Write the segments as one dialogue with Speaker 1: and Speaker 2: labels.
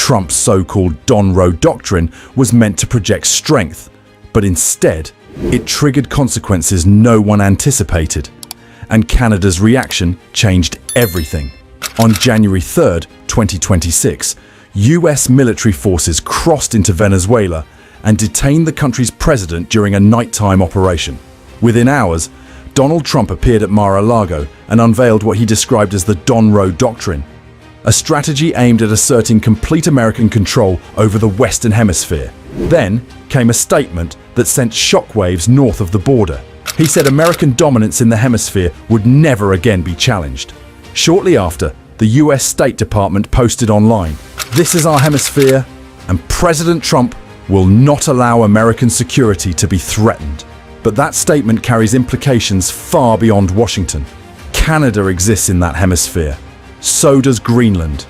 Speaker 1: Trump's so-called Donroe Doctrine was meant to project strength, but instead, it triggered consequences no one anticipated. And Canada's reaction changed everything. On January 3rd, 2026, US military forces crossed into Venezuela and detained the country's president during a nighttime operation. Within hours, Donald Trump appeared at Mar-a-Lago and unveiled what he described as the Donroe Doctrine, a strategy aimed at asserting complete American control over the Western Hemisphere. Then came a statement that sent shockwaves north of the border. He said American dominance in the hemisphere would never again be challenged. Shortly after, the US State Department posted online, "This is our hemisphere, and President Trump will not allow American security to be threatened." But that statement carries implications far beyond Washington. Canada exists in that hemisphere. So does Greenland.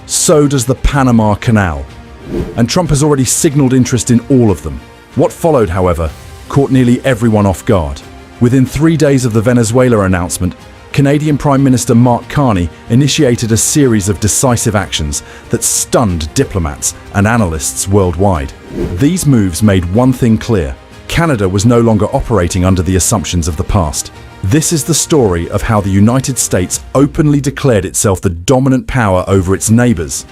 Speaker 1: So does the Panama Canal. And Trump has already signaled interest in all of them. What followed, however, caught nearly everyone off guard. Within 3 days of the Venezuela announcement, Canadian Prime Minister Mark Carney initiated a series of decisive actions that stunned diplomats and analysts worldwide. These moves made one thing clear: Canada was no longer operating under the assumptions of the past. This is the story of how the United States openly declared itself the dominant power over its neighbors,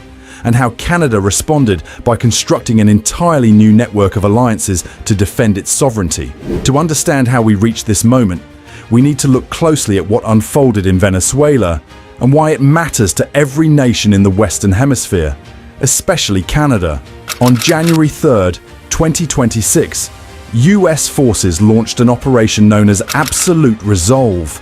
Speaker 1: and how Canada responded by constructing an entirely new network of alliances to defend its sovereignty. To understand how we reached this moment, we need to look closely at what unfolded in Venezuela and why it matters to every nation in the Western Hemisphere, especially Canada. On January 3rd, 2026, US forces launched an operation known as Absolute Resolve.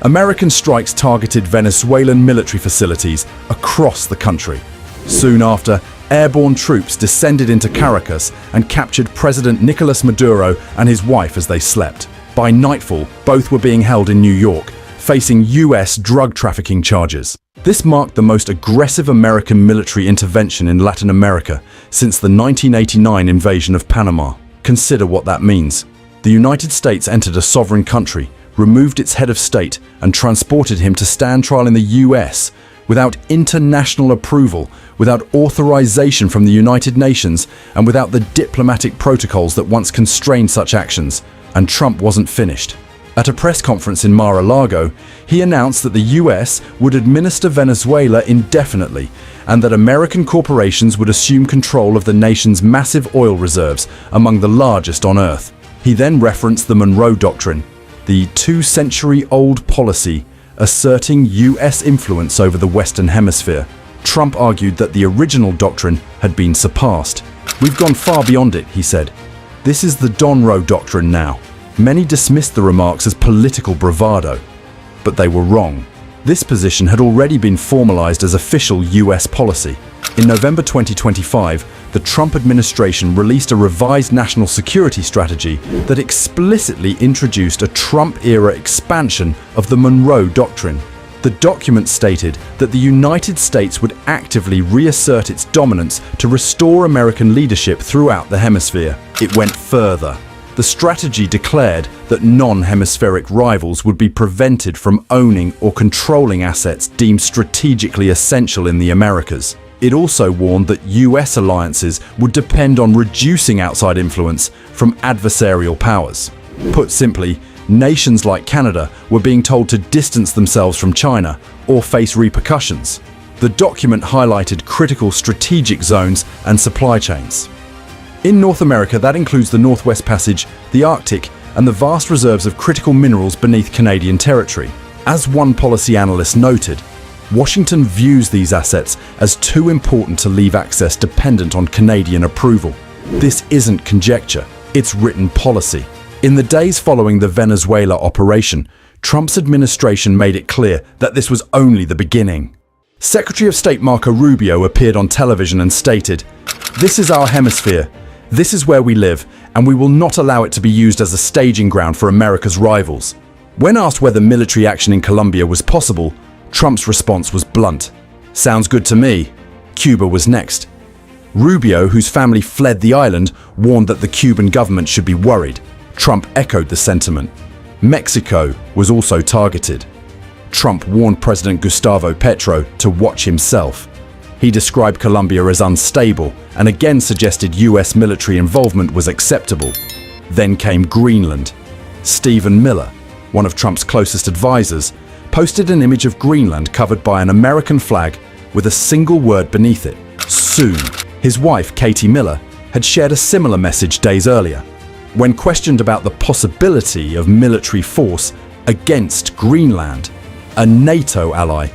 Speaker 1: American strikes targeted Venezuelan military facilities across the country. Soon after, airborne troops descended into Caracas and captured President Nicolas Maduro and his wife as they slept. By nightfall, both were being held in New York, facing US drug trafficking charges. This marked the most aggressive American military intervention in Latin America since the 1989 invasion of Panama. Consider what that means. The United States entered a sovereign country, removed its head of state, and transported him to stand trial in the US without international approval, without authorization from the United Nations, and without the diplomatic protocols that once constrained such actions. And Trump wasn't finished. At a press conference in Mar-a-Lago, he announced that the US would administer Venezuela indefinitely and that American corporations would assume control of the nation's massive oil reserves, among the largest on Earth. He then referenced the Donroe Doctrine, the 2-century-old policy asserting US influence over the Western Hemisphere. Trump argued that the original doctrine had been surpassed. "We've gone far beyond it," he said. "This is the Donroe Doctrine now." Many dismissed the remarks as political bravado, but they were wrong. This position had already been formalized as official US policy. In November 2025, the Trump administration released a revised national security strategy that explicitly introduced a Trump-era expansion of the Donroe Doctrine. The document stated that the United States would actively reassert its dominance to restore American leadership throughout the hemisphere. It went further. The strategy declared that non-hemispheric rivals would be prevented from owning or controlling assets deemed strategically essential in the Americas. It also warned that US alliances would depend on reducing outside influence from adversarial powers. Put simply, nations like Canada were being told to distance themselves from China or face repercussions. The document highlighted critical strategic zones and supply chains. In North America, that includes the Northwest Passage, the Arctic, and the vast reserves of critical minerals beneath Canadian territory. As one policy analyst noted, Washington views these assets as too important to leave access dependent on Canadian approval. This isn't conjecture, it's written policy. In the days following the Venezuela operation, Trump's administration made it clear that this was only the beginning. Secretary of State Marco Rubio appeared on television and stated, "This is our hemisphere. This is where we live, and we will not allow it to be used as a staging ground for America's rivals." When asked whether military action in Colombia was possible, Trump's response was blunt. "Sounds good to me." Cuba was next. Rubio, whose family fled the island, warned that the Cuban government should be worried. Trump echoed the sentiment. Mexico was also targeted. Trump warned President Gustavo Petro to watch himself. He described Colombia as unstable and again suggested US military involvement was acceptable. Then came Greenland. Stephen Miller, one of Trump's closest advisors, posted an image of Greenland covered by an American flag with a single word beneath it: soon. His wife, Katie Miller, had shared a similar message days earlier. When questioned about the possibility of military force against Greenland, a NATO ally,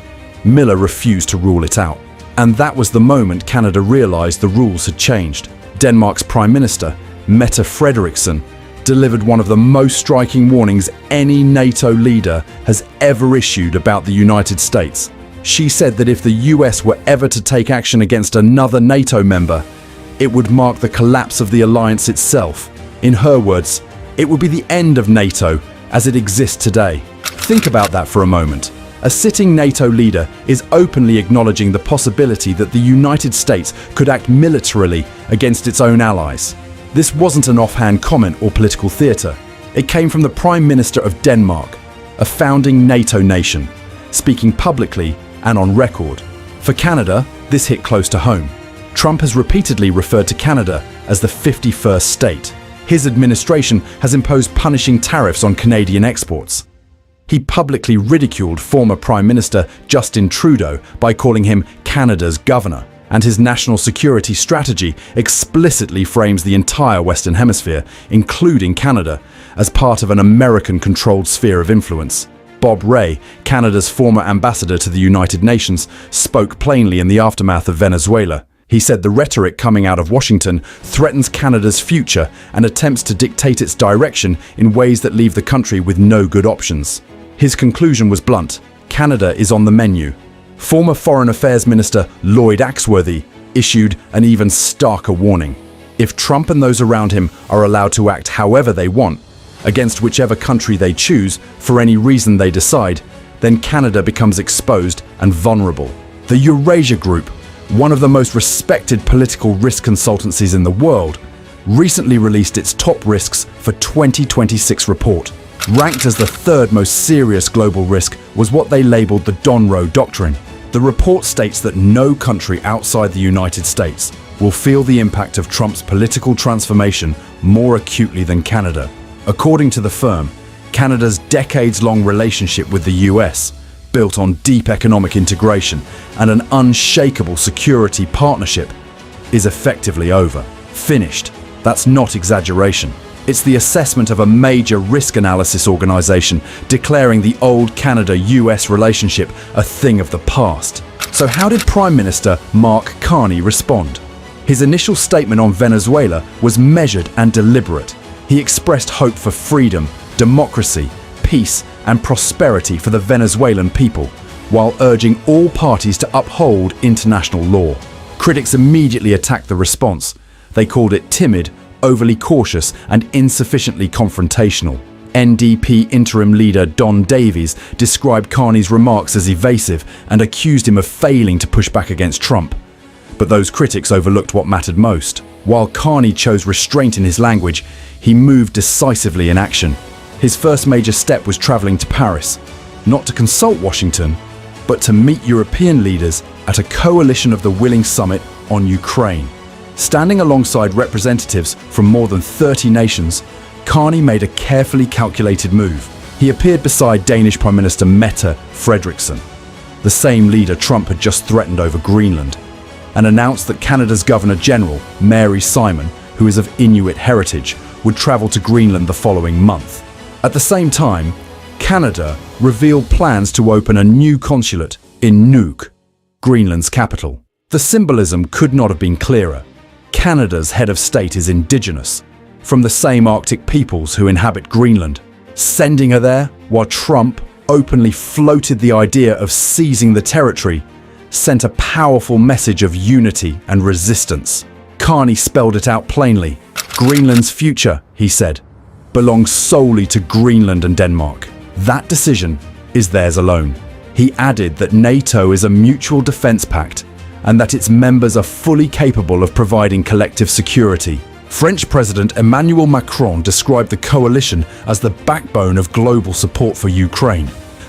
Speaker 1: Miller refused to rule it out. And that was the moment Canada realized the rules had changed. Denmark's Prime Minister, Mette Frederiksen, delivered one of the most striking warnings any NATO leader has ever issued about the United States. She said that if the US were ever to take action against another NATO member, it would mark the collapse of the alliance itself. In her words, it would be the end of NATO as it exists today. Think about that for a moment. A sitting NATO leader is openly acknowledging the possibility that the United States could act militarily against its own allies. This wasn't an offhand comment or political theatre. It came from the Prime Minister of Denmark, a founding NATO nation, speaking publicly and on record. For Canada, this hit close to home. Trump has repeatedly referred to Canada as the 51st state. His administration has imposed punishing tariffs on Canadian exports. He publicly ridiculed former Prime Minister Justin Trudeau by calling him Canada's governor, and his national security strategy explicitly frames the entire Western Hemisphere, including Canada, as part of an American-controlled sphere of influence. Bob Rae, Canada's former ambassador to the United Nations, spoke plainly in the aftermath of Venezuela. He said the rhetoric coming out of Washington threatens Canada's future and attempts to dictate its direction in ways that leave the country with no good options. His conclusion was blunt: Canada is on the menu. Former Foreign Affairs Minister Lloyd Axworthy issued an even starker warning. If Trump and those around him are allowed to act however they want, against whichever country they choose, for any reason they decide, then Canada becomes exposed and vulnerable. The Eurasia Group, one of the most respected political risk consultancies in the world, recently released its top risks for 2026 report. Ranked as the third most serious global risk was what they labeled the Donroe Doctrine. The report states that no country outside the United States will feel the impact of Trump's political transformation more acutely than Canada. According to the firm, Canada's decades-long relationship with the US, built on deep economic integration and an unshakable security partnership, is effectively over. Finished. That's not exaggeration. It's the assessment of a major risk analysis organization declaring the old Canada-US relationship a thing of the past. So how did Prime Minister Mark Carney respond? His initial statement on Venezuela was measured and deliberate. He expressed hope for freedom, democracy, peace, and prosperity for the Venezuelan people, while urging all parties to uphold international law. Critics immediately attacked the response. They called it timid, overly cautious, and insufficiently confrontational. NDP interim leader Don Davies described Carney's remarks as evasive and accused him of failing to push back against Trump. But those critics overlooked what mattered most. While Carney chose restraint in his language, he moved decisively in action. His first major step was traveling to Paris, not to consult Washington, but to meet European leaders at a coalition of the willing summit on Ukraine. Standing alongside representatives from more than 30 nations, Carney made a carefully calculated move. He appeared beside Danish Prime Minister Mette Frederiksen, the same leader Trump had just threatened over Greenland, and announced that Canada's Governor-General, Mary Simon, who is of Inuit heritage, would travel to Greenland the following month. At the same time, Canada revealed plans to open a new consulate in Nuuk, Greenland's capital. The symbolism could not have been clearer. Canada's head of state is indigenous, from the same Arctic peoples who inhabit Greenland. Sending her there, while Trump openly floated the idea of seizing the territory, sent a powerful message of unity and resistance. Carney spelled it out plainly. Greenland's future, he said, belongs solely to Greenland and Denmark. That decision is theirs alone. He added that NATO is a mutual defense pact and that its members are fully capable of providing collective security. French President Emmanuel Macron described the coalition as the backbone of global support for Ukraine.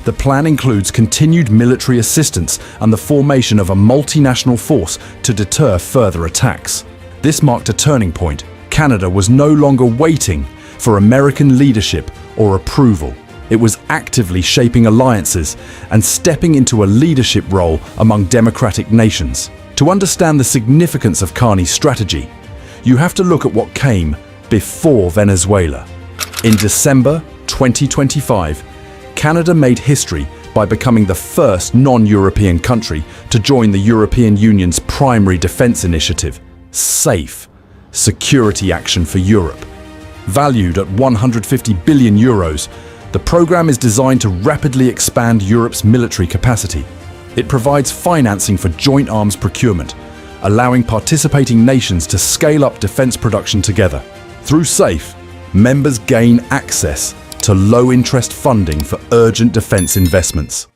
Speaker 1: The plan includes continued military assistance and the formation of a multinational force to deter further attacks. This marked a turning point. Canada was no longer waiting for American leadership or approval. It was actively shaping alliances and stepping into a leadership role among democratic nations. To understand the significance of Carney's strategy, you have to look at what came before Venezuela. In December 2025, Canada made history by becoming the first non-European country to join the European Union's primary defense initiative, SAFE, Security Action for Europe. Valued at 150 billion euros, the program is designed to rapidly expand Europe's military capacity. It provides financing for joint arms procurement, allowing participating nations to scale up defense production together. Through SAFE, members gain access to low-interest funding for urgent defense investments.